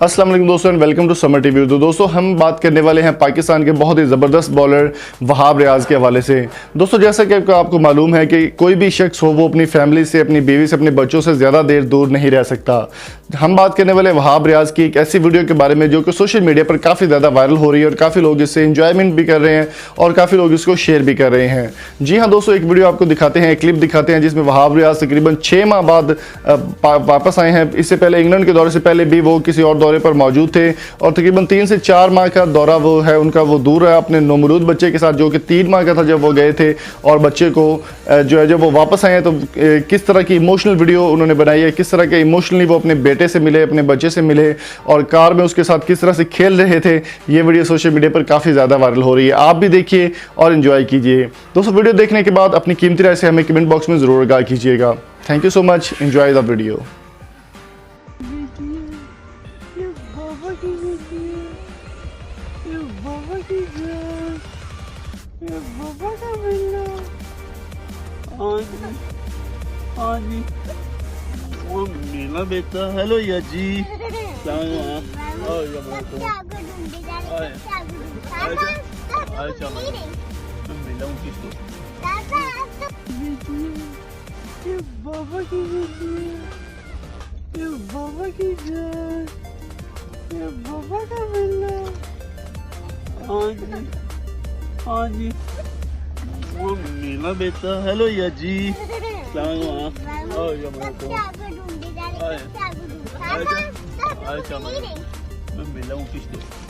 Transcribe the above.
अस्सलाम वालेकुम दोस्तों and welcome to Samar TV. तो दोस्तों हम बात करने वाले हैं पाकिस्तान के बहुत ही ज़बरदस्त बॉलर वहाब रियाज के हवाले से। दोस्तों जैसा कि आपको मालूम है कि कोई भी शख्स हो वो अपनी फैमिली से, अपनी बीवी से, अपने बच्चों से ज़्यादा देर दूर नहीं रह सकता। हम बात करने वाले वहाब रियाज की एक ऐसी वीडियो के बारे में जो कि सोशल मीडिया पर काफ़ी ज़्यादा वायरल हो रही है और काफ़ी लोग इससे इंजॉयमेंट भी कर रहे हैं और काफ़ी लोग इसको शेयर भी कर रहे हैं। जी हाँ दोस्तों, एक वीडियो आपको दिखाते हैं, एक क्लिप दिखाते हैं जिसमें वहाब रियाज तकरीबन 6 माह बाद वापस आए हैं। इससे पहले इंग्लैंड के दौरे से पहले भी वो किसी और दौरे पर मौजूद थे और तकरीबन 3 से 4 माह का दौरा वो है उनका, वो दूर रहा अपने नौमरूद बच्चे के साथ जो कि 3 माह का था जब वो गए थे। और बच्चे को जो है जब वो वापस आए हैं तो किस तरह की इमोशनल वीडियो उन्होंने बनाई है, किस तरह के इमोशनली वो अपने बेटे से मिले, अपने बच्चे से मिले और कार में उसके साथ किस तरह से खेल रहे थे। ये वीडियो सोशल मीडिया पर काफ़ी ज़्यादा वायरल हो रही है। आप भी देखिए और इन्जॉय कीजिए। दोस्तों वीडियो देखने के बाद अपनी कीमती राय से हमें कमेंट बॉक्स में ज़रूर आगाह कीजिएगा। Thank you so much, enjoy the video. हाँ जी वो मेरा बेटा। हेलो या जी मिला हूँ किसको? ये बाबा की बेटी है, ये बाबा की जान, ये बाबा का मिला। हाँ जी हाँ जी वो मेरा बेटा। हेलो या जी मैं मिला हूँ किसको?